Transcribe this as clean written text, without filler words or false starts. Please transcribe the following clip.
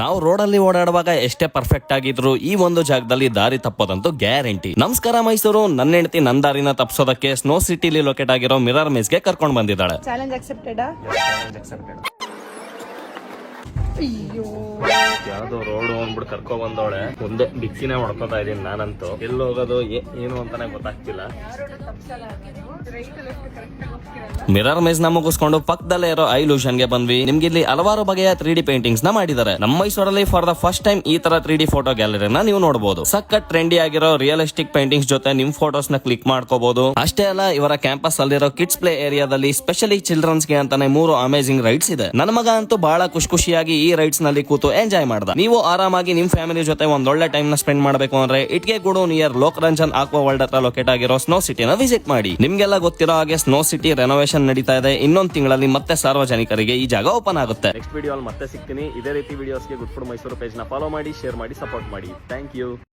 ನಾವು ರೋಡಲ್ಲಿ ಓಡಾಡುವಾಗ ಎಷ್ಟೇ ಪರ್ಫೆಕ್ಟ್ ಆಗಿದ್ರು ಈ ಒಂದು ಜಾಗದಲ್ಲಿ ದಾರಿ ತಪ್ಪೋದಂತೂ ಗ್ಯಾರಂಟಿ. ನಮಸ್ಕಾರ ಮೈಸೂರು, ನನ್ನ ಹೆಂಡತಿ ನನ್ನ ದಾರಿನ ತಪ್ಪಿಸೋದಕ್ಕೆ ಸ್ನೋ ಸಿಟಿಲಿ ಲೊಕೇಟ್ ಆಗಿರೋ ಮಿರರ್ ಮೇಸ್ಗೆ ಕರ್ಕೊಂಡು ಬಂದಿದ್ದಾಳೆ. Challenge accepted. ಅಯ್ಯೋ, ಯಾವ್ದೋ ರೋಡ್ ಹೋಗ್ಬಿಟ್ಟು ಕರ್ಕೊ ಬಂದವಳೆ. ಒಂದೇ ಬಿಕ್ಸಿನೇ ಹೊಡ್ಕೋತಾ ಇದೀನಿ ನಾನಂತೂ. ಎಲ್ಲಿ ಹೋಗೋದು ಏನು ಅಂತಾನೆ ಗೊತ್ತಾಗ್ತಿಲ್ಲ. ಮಿರರ್ ಮೇಸ್ ನ ಮುಗಿಸ್ಕೊಂಡು ಪಕ್ಕದಲ್ಲೇ ಇರೋ ಐಲ್ಯೂಷನ್ ಗೆ ಬಂದ್ವಿ. ನಿಮ್ಗೆ ಇಲ್ಲಿ ಹಲವಾರು ಬಗೆಯ 3D ಪೇಂಟಿಂಗ್ಸ್ ನ ಮಾಡಿದ್ದಾರೆ. ನಮ್ಮ ಮೈಸೂರಲ್ಲಿ ಫಾರ್ ದ ಫಸ್ಟ್ ಟೈಮ್ ಈ ತರ 3D ಫೋಟೋ ಗ್ಯಾಲರಿನ ನೀವು ನೋಡಬಹುದು. ಸಖತ್ ಟ್ರೆಂಡಿ ಆಗಿರೋ ರಿಯಲಿಸ್ಟಿಕ್ ಪೇಂಟಿಂಗ್ಸ್ ಜೊತೆ ನಿಮ್ ಫೋಟೋಸ್ ನ ಕ್ಲಿಕ್ ಮಾಡ್ಕೋಬಹುದು. ಅಷ್ಟೇ ಅಲ್ಲ, ಇವರ ಕ್ಯಾಂಪಸ್ ಅಲ್ಲಿರೋ ಕಿಡ್ಸ್ ಪ್ಲೇ ಏರಿಯಾದಲ್ಲಿ ಸ್ಪೆಷಲಿ ಚಿಲ್ಡ್ರನ್ಸ್ ಗೆ ಅಂತಾನೆ 3 ಅಮೇಜಿಂಗ್ ರೈಡ್ಸ್ ಇದೆ. ನನ್ನ ಮಗ ಅಂತೂ ಬಹಳ ಖುಷಿಯಾಗಿ ಈ ರೈಡ್ಸ್ ನಲ್ಲಿ ಕೂತು ಎಂಜಾಯ್ ಮಾಡ್ದ. ನೀವು ಆರಾಮಾಗಿ ನಿಮ್ ಫ್ಯಾಮಿಲಿ ಜೊತೆ ಒಂದೊಳ್ಳೆ ಟೈಮ್ ನ ಸ್ಪೆಂಡ್ ಮಾಡಬೇಕು ಅಂದ್ರೆ Itkegudu near Lokaranjan aqua world ಹತ್ರ ಲೊಕೇಟ್ ಆಗಿರೋ ಸ್ನೋ ಸಿಟಿನ ವಿಸಿಟ್ ಮಾಡಿ. ನಿಮ್ಗೆಲ್ಲ ಗೊತ್ತಿರೋ ಹಾಗೆ ಸ್ನೋ ಸಿಟಿ ರೆನೋವೇಷನ್ ನಡೀತಾ ಇದೆ. ಇನ್ನೊಂದು ತಿಂಗಳಲ್ಲಿ ಮತ್ತೆ ಸಾರ್ವಜನಿಕರಿಗೆ ಈ ಜಾಗ ಓಪನ್ ಆಗುತ್ತೆ. ನೆಕ್ಸ್ಟ್ ವಿಡಿಯೋ ಅಲ್ಲಿ ಮತ್ತೆ ಸಿಗ್ತೀನಿ. ಇದೇ ರೀತಿ ವಿಡಿಯೋಸ್ಗೆ ಗುಡ್ ಫುಡ್ ಮೈಸೂರು ಪೇಜ್ ನ ಫಾಲೋ ಮಾಡಿ, ಶೇರ್ ಮಾಡಿ, ಸಪೋರ್ಟ್ ಮಾಡಿ. Thank you.